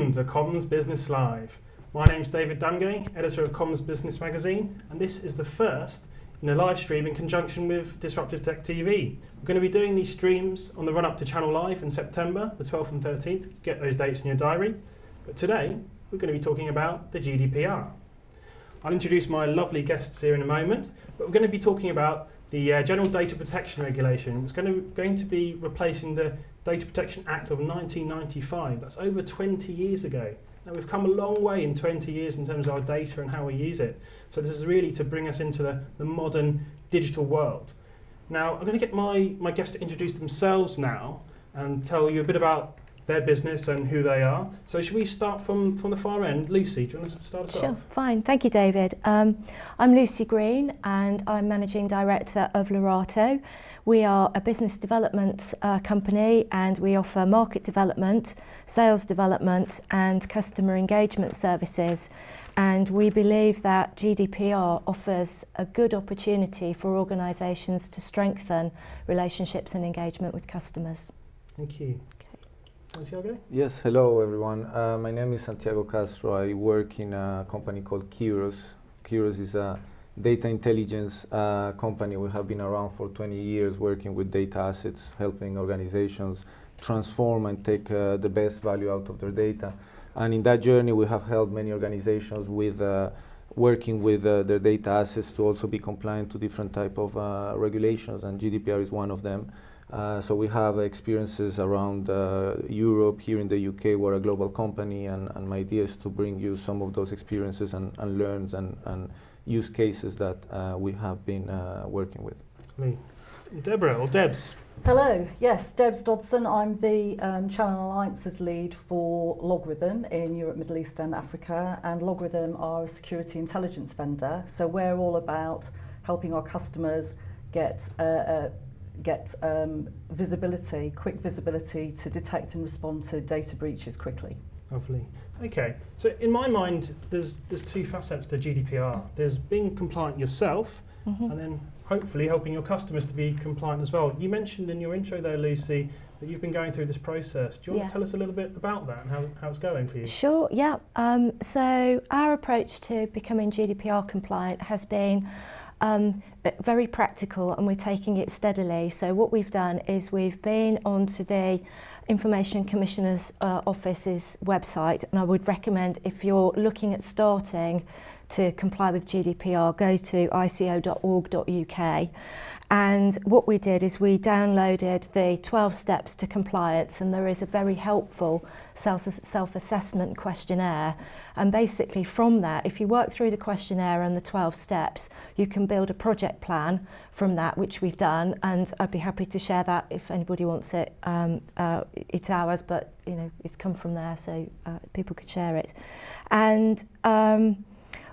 Welcome to Comms Business Live. My name's David Dungay, editor of Comms Business Magazine, and this is the first in a live stream in conjunction with Disruptive Tech TV. We're going to be doing these streams on the run-up to Channel Live in September, the 12th and 13th. Get those dates in your diary. But today, we're going to be talking about the GDPR. I'll introduce my lovely guests here in a moment, but we're going to be talking about the General Data Protection Regulation. It's going to be replacing the Data Protection Act of 1995. That's over 20 years ago. Now we've come a long way in 20 years in terms of our data and how we use it. So this is really to bring us into the modern digital world. Now I'm going to get my guests to introduce themselves now and tell you a bit about their business and who they are. So should we start from the far end? Lucy, do you want to start us off? Sure, fine. Thank you, David. I'm Lucy Green and I'm Managing Director of Lerato. We are a business development company and we offer market development, sales development and customer engagement services. And we believe that GDPR offers a good opportunity for organisations to strengthen relationships and engagement with customers. Thank you. Santiago? Yes, hello everyone. My name is Santiago Castro. I work in a company called Kairos. Kairos is a data intelligence company. We have been around for 20 years working with data assets, helping organizations transform and take the best value out of their data. And in that journey, we have helped many organizations with working with their data assets to also be compliant to different type of regulations, and GDPR is one of them. So we have experiences around Europe, here in the UK, we're a global company, and my idea is to bring you some of those experiences and learns and use cases that we have been working with. Deborah, or Debs. Hello, yes, Debs Dodson. I'm the Channel Alliances lead for Logarithm in Europe, Middle East and Africa, and Logarithm are a security intelligence vendor, so we're all about helping our customers get visibility, quick visibility to detect and respond to data breaches quickly. Lovely. Okay, so in my mind, there's two facets to GDPR. There's being compliant yourself, and then hopefully helping your customers to be compliant as well. You mentioned in your intro there, Lucy, that you've been going through this process. Do you want to tell us a little bit about that and how it's going for you? Sure, yeah. So our approach to becoming GDPR compliant has been very practical, and we're taking it steadily. So what we've done is we've been onto the Information Commissioner's Office's website, and I would recommend, if you're looking at starting to comply with GDPR, go to ICAO.org.uk. And what we did is we downloaded the 12 steps to compliance, and there is a very helpful self-assessment questionnaire. And basically from that, if you work through the questionnaire and the 12 steps, you can build a project plan from that, which we've done, and I'd be happy to share that if anybody wants it. It's ours, but it's come from there, so people could share it. And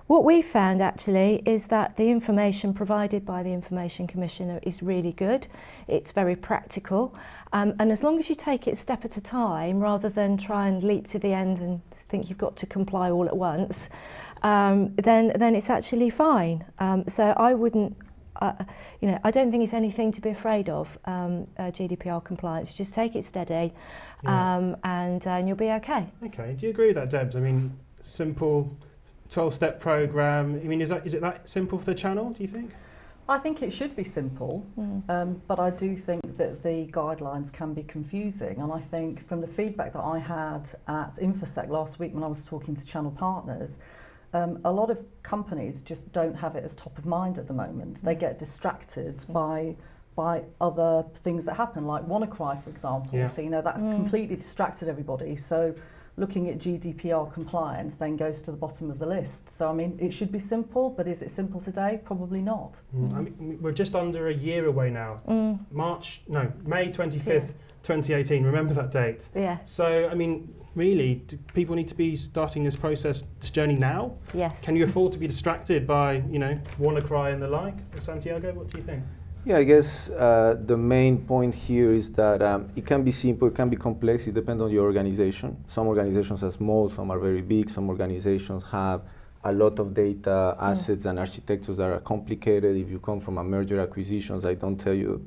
what we found actually is that the information provided by the Information Commissioner is really good. It's very practical, and as long as you take it a step at a time rather than try and leap to the end and think you've got to comply all at once, then it's actually fine. So I wouldn't, I don't think it's anything to be afraid of, GDPR compliance. Just take it steady, and you'll be okay. Okay, do you agree with that, Debs? I mean, simple 12-step program. I mean, is it that simple for the channel, do you think? I think it should be simple, but I do think that the guidelines can be confusing. And I think from the feedback that I had at InfoSec last week when I was talking to channel partners, a lot of companies just don't have it as top of mind at the moment. They get distracted by other things that happen, like WannaCry, for example. Yeah. So, that's completely distracted everybody. So looking at GDPR compliance then goes to the bottom of the list. So, I mean, it should be simple, but is it simple today? Probably not. I mean, we're just under a year away now. May 25th, 2018. Remember that date? Yeah. So, I mean, really, do people need to be starting this journey now? Yes. Can you afford to be distracted by, WannaCry and the like? Santiago, what do you think? Yeah, I guess the main point here is that it can be simple, it can be complex, it depends on your organization. Some organizations are small, some are very big, some organizations have a lot of data assets and architectures that are complicated. If you come from a merger acquisitions, I don't tell you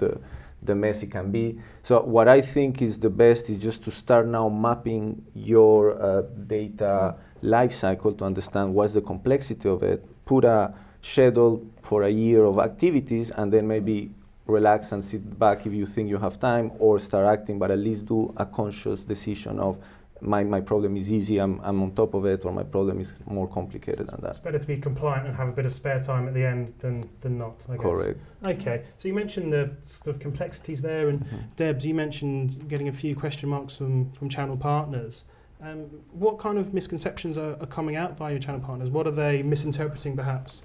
the mess it can be. So what I think is the best is just to start now mapping your data life cycle to understand what's the complexity of it, put a schedule for a year of activities, and then maybe relax and sit back if you think you have time, or start acting, but at least do a conscious decision of my problem is easy, I'm on top of it, or my problem is more complicated than that. It's better to be compliant and have a bit of spare time at the end than not, I guess. Correct. Okay, so you mentioned the sort of complexities there, and Debs, you mentioned getting a few question marks from channel partners. What kind of misconceptions are coming out via your channel partners? What are they misinterpreting perhaps?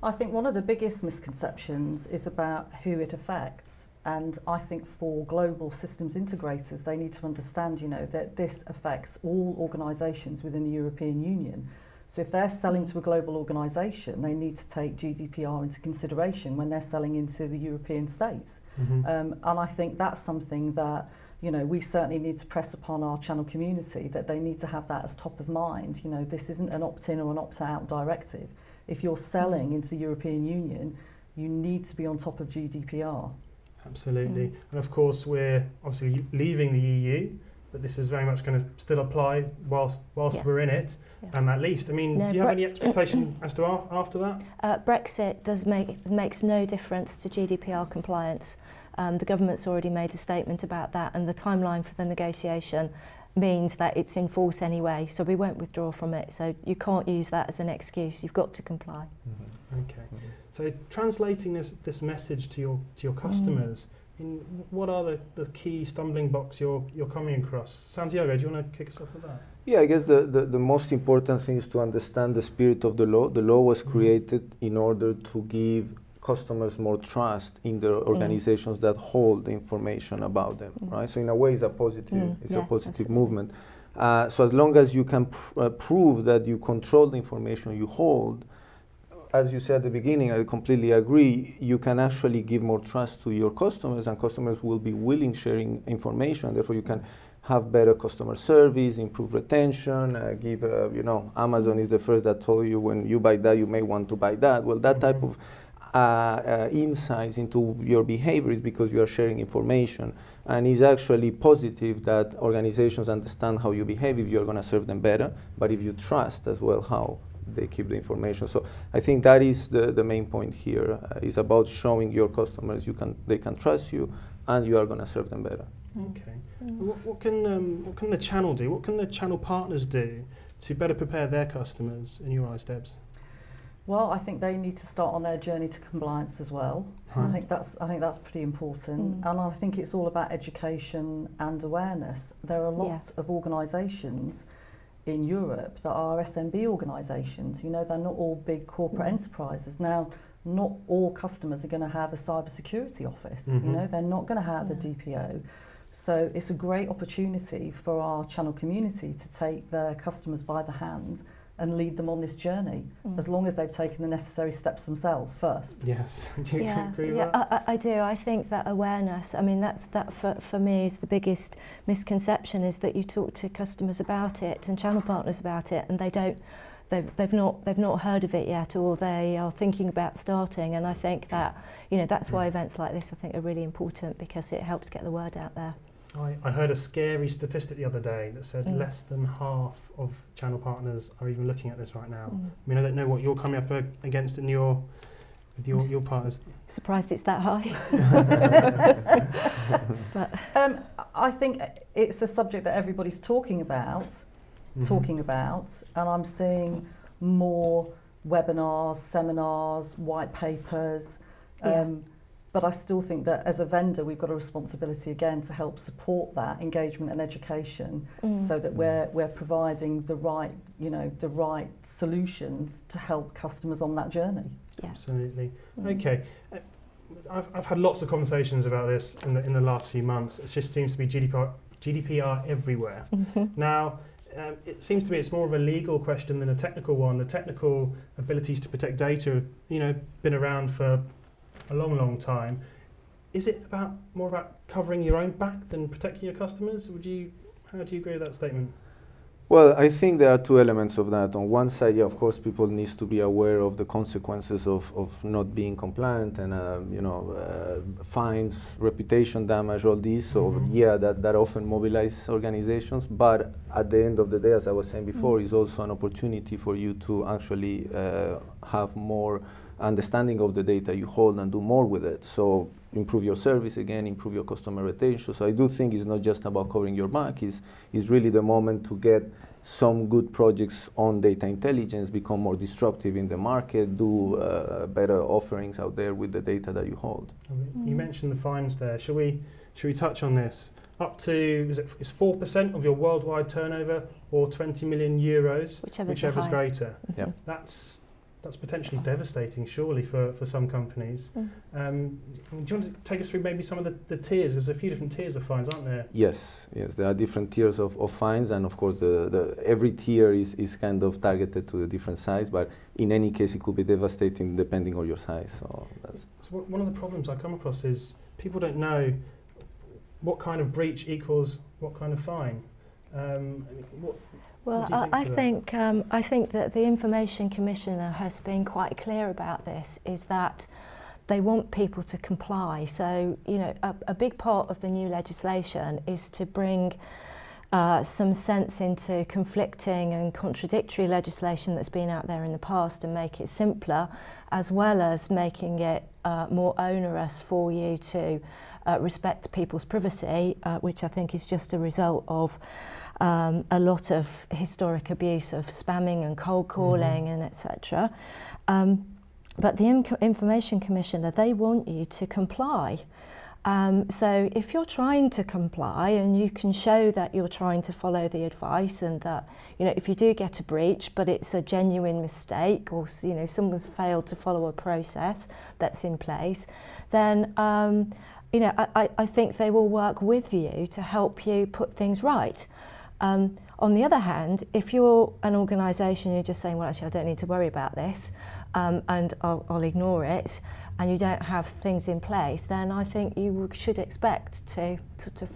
I think one of the biggest misconceptions is about who it affects. And I think for global systems integrators, they need to understand, that this affects all organisations within the European Union. So if they're selling to a global organisation, they need to take GDPR into consideration when they're selling into the European states. And I think that's something that, we certainly need to press upon our channel community, that they need to have that as top of mind. This isn't an opt-in or an opt-out directive. If you're selling into the European Union, you need to be on top of GDPR. Absolutely. And of course, we're obviously leaving the EU, but this is very much going to still apply whilst we're in it, at least. I mean, do you have any expectation as to after that? Brexit makes no difference to GDPR compliance. The government's already made a statement about that, and the timeline for the negotiation means that it's in force anyway, so we won't withdraw from it. So you can't use that as an excuse. You've got to comply. Okay. So translating this message to your customers, what are the key stumbling blocks you're coming across? Santiago, do you want to kick us off with that? Yeah, I guess the most important thing is to understand the spirit of the law. The law was created in order to give customers more trust in the organizations that hold the information about them, right? So in a way, it's a positive, positive movement. So as long as you can prove that you control the information you hold, as you said at the beginning, I completely agree, you can actually give more trust to your customers, and customers will be willing sharing information. Therefore, you can have better customer service, improve retention, Amazon is the first that told you when you buy that, you may want to buy that. Well, that type of insights into your behavior is because you are sharing information, and it's actually positive that organizations understand how you behave if you're going to serve them better, but if you trust as well how they keep the information. So I think that is the main point here. It's about showing your customers they can trust you, and you are going to serve them better. Okay. What can the channel do? What can the channel partners do to better prepare their customers, in your eyes, Debs? Well, I think they need to start on their journey to compliance as well. I think that's pretty important, and I think it's all about education and awareness. There are lots of organisations in Europe that are SMB organisations. They're not all big corporate enterprises. Now, not all customers are going to have a cybersecurity office. They're not going to have a DPO. So it's a great opportunity for our channel community to take their customers by the hand and lead them on this journey, as long as they've taken the necessary steps themselves first. Yes, do you agree with that? I do. I think that awareness, that for me is the biggest misconception, is that you talk to customers about it and channel partners about it, and they've not heard of it yet, or they are thinking about starting. And I think that that's why events like this, I think, are really important, because it helps get the word out there. I heard a scary statistic the other day that said less than half of channel partners are even looking at this right now. I mean, I don't know what you're coming up against in your partners. Surprised it's that high. But I think it's a subject that everybody's talking about, and I'm seeing more webinars, seminars, white papers. But I still think that as a vendor, we've got a responsibility again to help support that engagement and education, so that we're providing the right solutions to help customers on that journey. Yeah. Absolutely. Okay. I've had lots of conversations about this in the last few months. It just seems to be GDPR everywhere. Now, it seems to me it's more of a legal question than a technical one. The technical abilities to protect data have, been around for a long time. Is it more about covering your own back than protecting your customers? How do you agree with that statement? Well, I think there are two elements of that. On one side, yeah, of course, people need to be aware of the consequences of not being compliant and, fines, reputation damage, all these. So, yeah, that often mobilizes organizations. But at the end of the day, as I was saying before, is also an opportunity for you to actually have more understanding of the data you hold and do more with it. So improve your service again, improve your customer retention. So I do think it's not just about covering your back, it's really the moment to get some good projects on data intelligence, become more disruptive in the market, do better offerings out there with the data that you hold. You mentioned the fines there. Should we touch on this? Up to, it's 4% of your worldwide turnover or 20 million euros, whichever's greater. Yeah. That's potentially devastating, surely, for some companies. Do you want to take us through maybe some of the tiers? There's a few different tiers of fines, aren't there? Yes, there are different tiers of fines, and of course every tier is kind of targeted to a different size, but in any case it could be devastating depending on your size. So one of the problems I come across is people don't know what kind of breach equals what kind of fine. Well, I think that the Information Commissioner has been quite clear about this, is that they want people to comply. So, a big part of the new legislation is to bring some sense into conflicting and contradictory legislation that's been out there in the past and make it simpler, as well as making it more onerous for you to respect people's privacy, which I think is just a result of a lot of historic abuse of spamming and cold calling and etc. But the Information Commissioner, they want you to comply. So if you're trying to comply and you can show that you're trying to follow the advice, and that, if you do get a breach but it's a genuine mistake, or someone's failed to follow a process that's in place, then I think they will work with you to help you put things right. On the other hand, if you're an organisation, you're just saying, well, actually, I don't need to worry about this, and I'll ignore it, and you don't have things in place, then I think you should expect to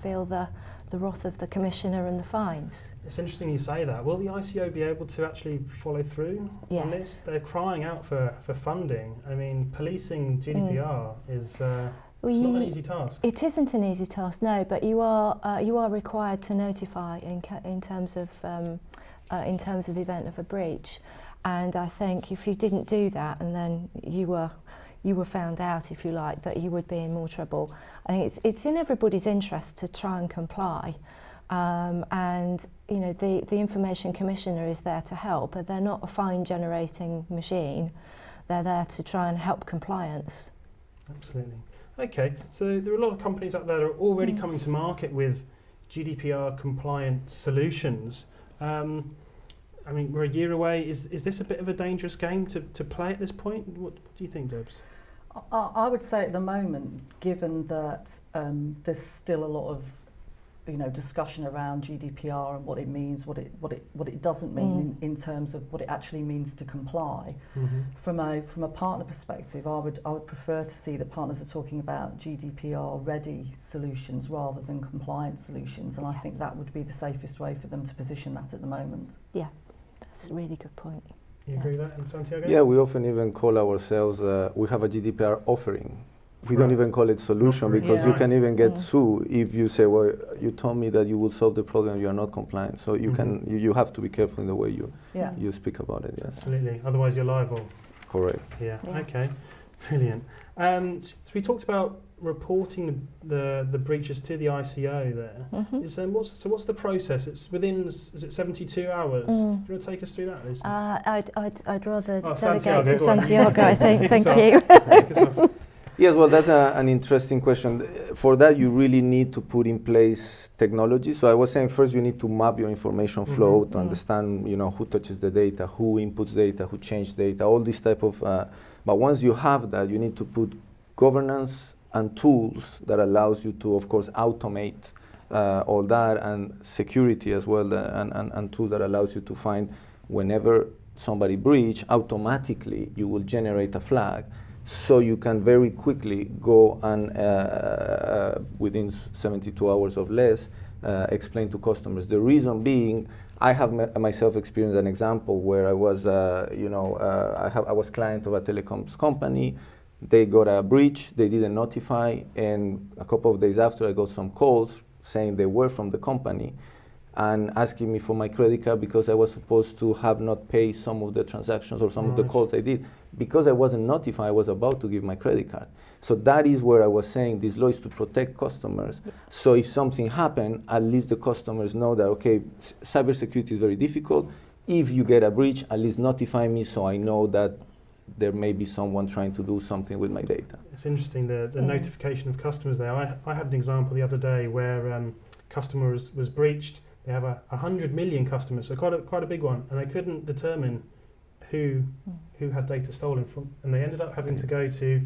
feel the wrath of the Commissioner and the fines. It's interesting you say that. Will the ICAO be able to actually follow through on this? They're crying out for funding. I mean, policing GDPR is... it's not an easy task. It isn't an easy task, no. But you are required to notify in terms of the event of a breach, and I think if you didn't do that and then you were found out, if you like, that you would be in more trouble. I think it's in everybody's interest to try and comply, and the Information Commissioner is there to help, but they're not a fine generating machine. They're there to try and help compliance. Absolutely. Okay, so there are a lot of companies out there that are already coming to market with GDPR compliant solutions. I mean, we're a year away. Is this a bit of a dangerous game to play at this point? What do you think, Debs? I would say at the moment, given that there's still a lot of discussion around GDPR and what it means, what it doesn't mean in terms of what it actually means to comply. From a partner perspective, I would prefer to see that partners are talking about GDPR ready solutions rather than compliant solutions, and I think that would be the safest way for them to position that at the moment. Yeah, that's a really good point. You agree with that, Santiago? Yeah, we often even call ourselves, we have a GDPR offering. We don't even call it solution, because you can even get sued if you say, well, you told me that you would solve the problem, you are not compliant. So you can, you have to be careful in the way you speak about it. Yes. Absolutely. Otherwise, you're liable. Correct. Yeah. Okay. Brilliant. So we talked about reporting the breaches to the ICAO there. What's the process? It's within, is it 72 hours? Do you want to take us through that, Lisa? I'd rather delegate Santiago, to Santiago, I think. Thank you. Yes, well, that's an interesting question. For that, you really need to put in place technology. So I was saying, first you need to map your information flow to understand, who touches the data, who inputs data, who changes data, all this type of. But once you have that, you need to put governance and tools that allows you to, of course, automate all that, and security as well, and tools that allows you to find whenever somebody breach, automatically you will generate a flag. So you can very quickly go and, within 72 hours or less, explain to customers. The reason being, I have myself experienced an example where I was, I was client of a telecoms company. They got a breach, they didn't notify, and a couple of days after I got some calls saying they were from the company and asking me for my credit card because I was supposed to have not paid some of the transactions or some of the calls I did. Because I wasn't notified, I was about to give my credit card. So that is where I was saying this law is to protect customers. So if something happened, at least the customers know that, okay, cybersecurity is very difficult. If you get a breach, at least notify me so I know that there may be someone trying to do something with my data. It's interesting, the notification of customers there. I had an example the other day where customer was breached. They have 100 million customers, so quite a big one, and they couldn't determine who had data stolen from, and they ended up having to go to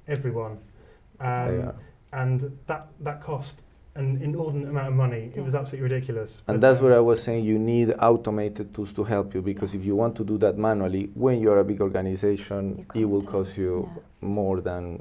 everyone. And that cost an inordinate amount of money. It was absolutely ridiculous. And that's where I was saying you need automated tools to help you, because if you want to do that manually, when you're a big organization, it will cost you more than,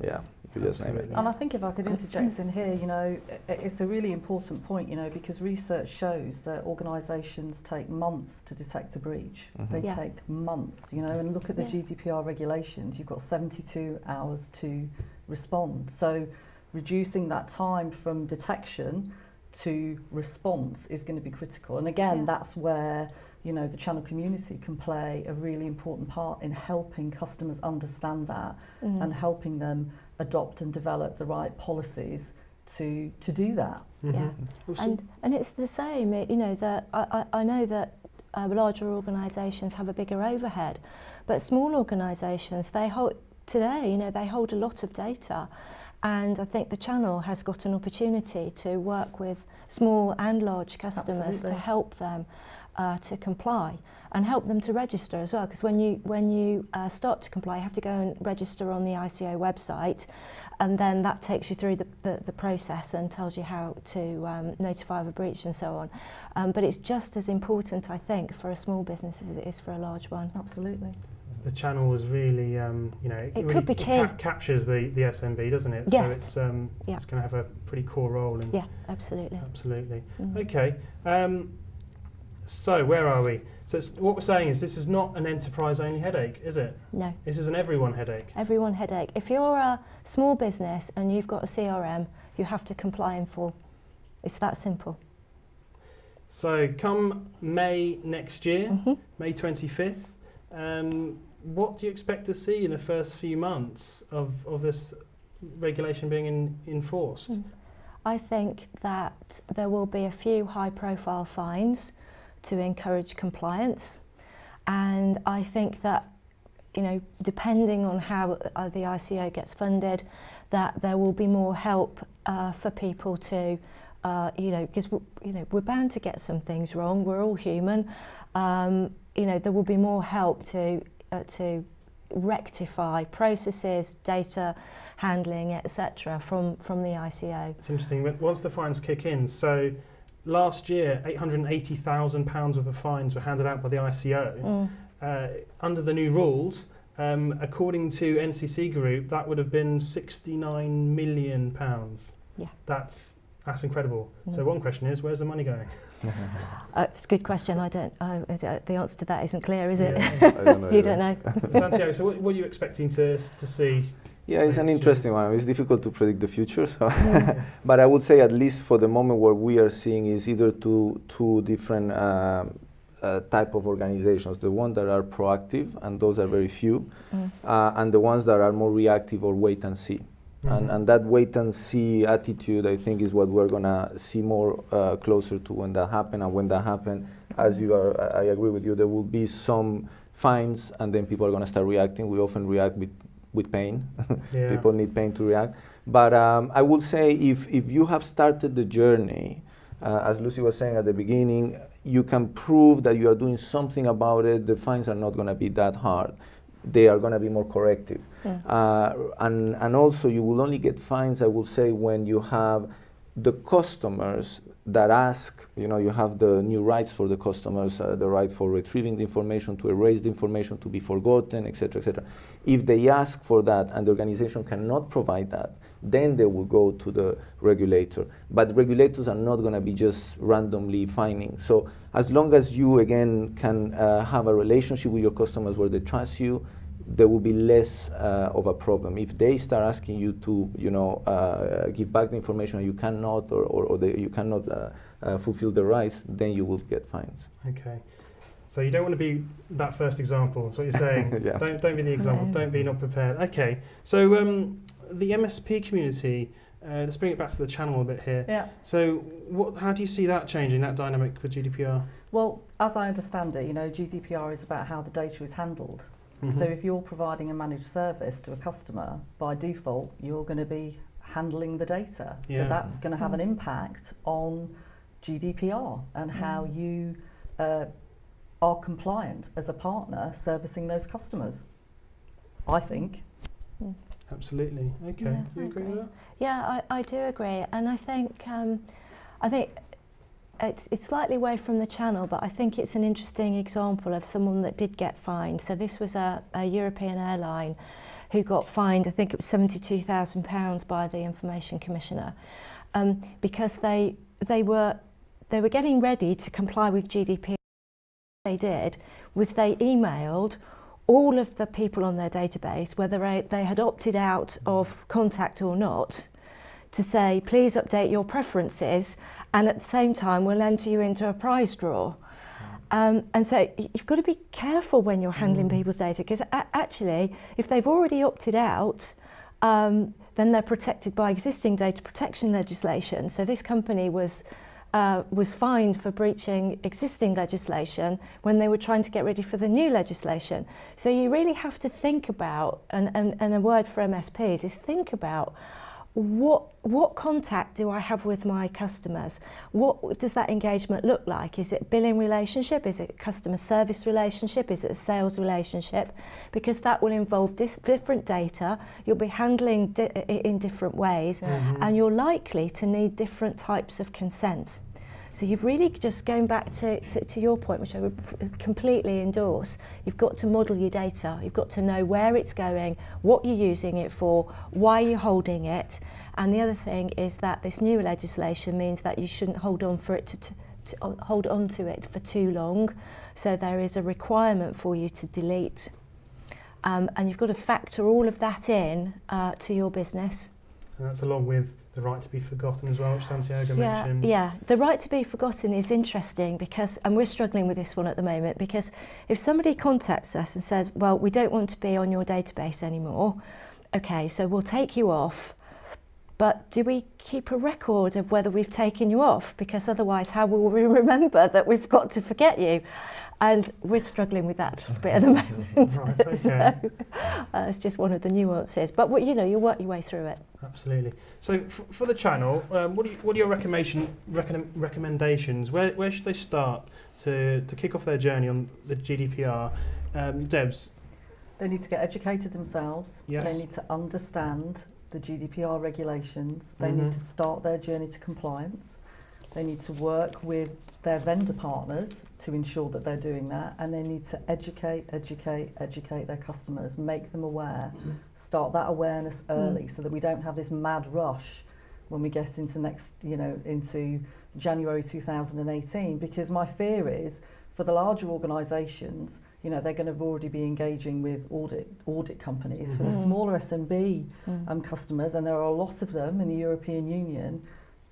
you just name it. And I think if I could interject in here, it's a really important point, because research shows that organisations take months to detect a breach. They take months, and look at the GDPR regulations. You've got 72 hours to respond. So reducing that time from detection to response is going to be critical. And again, that's where the channel community can play a really important part in helping customers understand that and helping them adopt and develop the right policies to do that. And it's the same, that I know that larger organisations have a bigger overhead, but small organisations, they hold a lot of data. And I think the channel has got an opportunity to work with small and large customers to help them to comply and help them to register as well. Because when you start to comply, you have to go and register on the ICAO website, and then that takes you through the process and tells you how to notify of a breach and so on. But it's just as important, I think, for a small business as it is for a large one. Absolutely. The channel is really, it really could be key. Captures the SMB, doesn't it? Yes. So it's going to have a pretty core role in. Yeah, absolutely. Absolutely. Okay. So where are we? So what we're saying is this is not an enterprise-only headache, is it? No. This is an everyone headache. Everyone headache. If you're a small business and you've got a CRM, you have to comply in full. It's that simple. So come May next year, May 25th, what do you expect to see in the first few months of this regulation being enforced? I think that there will be a few high-profile fines to encourage compliance, and I think that depending on how the ICAO gets funded, that there will be more help for people to because we're bound to get some things wrong. We're all human. There will be more help to rectify processes, data handling, etc. from the ICAO. It's interesting. Once the fines kick in, so last year £880,000 worth of fines were handed out by the ICAO. Under the new rules, according to NCC Group, that would have been £69 million. Yeah. That's incredible. So one question is, where's the money going? It's a good question. The answer to that isn't clear, is it? I don't know. You don't know. Santiago, so what are you expecting to see? Yeah, it's an interesting one. It's difficult to predict the future, so but I would say at least for the moment what we are seeing is either two different type of organizations. The ones that are proactive, and those are very few, and the ones that are more reactive or wait and see. And that wait and see attitude, I think, is what we're going to see more closer to when that happens. And when that happens, I agree with you, there will be some fines, and then people are going to start reacting. We often react with pain. People need pain to react. But I would say if you have started the journey, as Lucy was saying at the beginning, you can prove that you are doing something about it. The fines are not going to be that hard. They are going to be more corrective. And also you will only get fines, I will say, when you have the customers that ask, you have the new rights for the customers, the right for retrieving the information, to erase the information, to be forgotten, etc., etc. If they ask for that and the organization cannot provide that, then they will go to the regulator. But regulators are not going to be just randomly fining. So as long as you, again, can have a relationship with your customers where they trust you, there will be less of a problem. If they start asking you to, give back the information and you cannot, or you cannot fulfill the rights, then you will get fines. Okay. So you don't want to be that first example. That's what you're saying. Yeah. Don't be the example. No. Don't be not prepared. Okay. So the MSP community. Let's bring it back to the channel a bit here. Yeah. So how do you see that changing, that dynamic with GDPR? Well, as I understand it, GDPR is about how the data is handled. Mhm. So if you're providing a managed service to a customer, by default, you're going to be handling the data. Yeah. So that's going to have an impact on GDPR and how you are compliant as a partner servicing those customers, I think. Absolutely. Okay. Yeah, Do you I agree with that? Yeah, I do agree, and I think it's slightly away from the channel, but I think it's an interesting example of someone that did get fined. So this was a European airline who got fined, I think it was £72,000 by the Information Commissioner, because they were getting ready to comply with GDPR. What they did was they emailed all of the people on their database, whether they had opted out of contact or not, to say, please update your preferences, and at the same time, we'll enter you into a prize draw. And so you've got to be careful when you're handling people's data, because actually, if they've already opted out, then they're protected by existing data protection legislation. So this company was fined for breaching existing legislation when they were trying to get ready for the new legislation. So you really have to think about, and a word for MSPs is think about, what contact do I have with my customers? What does that engagement look like? Is it a billing relationship? Is it a customer service relationship? Is it a sales relationship? Because that will involve different data. You'll be handling in different ways, and you're likely to need different types of consent. So you've really just going back to your point, which I would completely endorse. You've got to model your data. You've got to know where it's going, what you're using it for, why you're holding it. And the other thing is that this new legislation means that you shouldn't hold on for it to hold on to it for too long. So there is a requirement for you to delete. And you've got to factor all of that in to your business. And that's along with the right to be forgotten as well, which Santiago mentioned. Yeah, the right to be forgotten is interesting because, and we're struggling with this one at the moment, because if somebody contacts us and says, well, we don't want to be on your database anymore, okay, so we'll take you off, but do we keep a record of whether we've taken you off? Because otherwise, how will we remember that we've got to forget you? And we're struggling with that a bit at the moment. Right, okay. So it's just one of the nuances. But you work your way through it. Absolutely. So for the channel, what are your recommendations? Where should they start to kick off their journey on the GDPR? Debs? They need to get educated themselves. Yes. They need to understand the GDPR regulations. They need to start their journey to compliance. They need to work with their vendor partners to ensure that they're doing that, and they need to educate their customers, make them aware, start that awareness early so that we don't have this mad rush when we get into into January 2018, because my fear is for the larger organisations, they're going to already be engaging with audit companies. For the smaller SMB customers, and there are a lot of them in the European Union,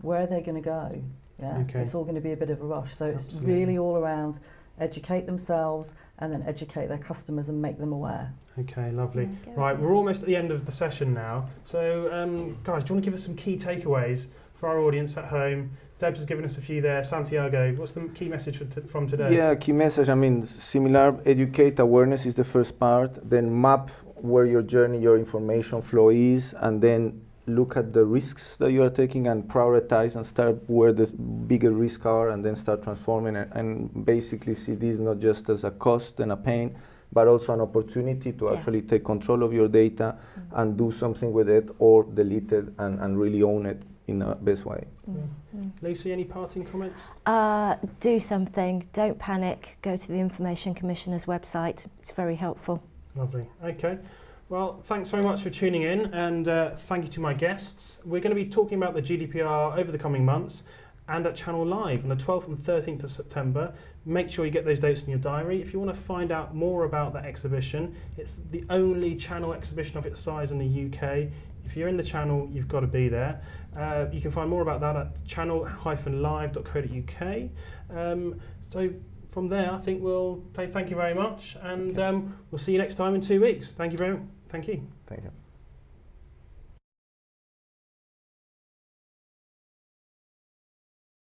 where are they going to go? Yeah, Okay. It's all going to be a bit of a rush. So it's Absolutely. really all around educate themselves and then educate their customers and make them aware. Okay, lovely. Yeah, Right, we're almost at the end of the session now. So, guys, do you want to give us some key takeaways for our audience at home? Debs has given us a few there. Santiago, what's the key message from today? Yeah, key message. Similar, educate, awareness is the first part. Then map where your journey, your information flow is, and then look at the risks that you are taking and prioritize and start where the bigger risks are, and then start transforming it, and basically see this not just as a cost and a pain, but also an opportunity to actually take control of your data and do something with it, or delete it and really own it in the best way. Lucy, any parting comments? Do something, don't panic, go to the Information Commissioner's website, it's very helpful. Lovely. Okay. Well, thanks very much for tuning in, and thank you to my guests. We're going to be talking about the GDPR over the coming months and at Channel Live on the 12th and 13th of September. Make sure you get those dates in your diary. If you want to find out more about that exhibition, it's the only Channel exhibition of its size in the UK. If you're in the Channel, you've got to be there. You can find more about that at channel-live.co.uk. So from there, I think we'll say thank you very much, and we'll see you next time in 2 weeks. Thank you. Thank you.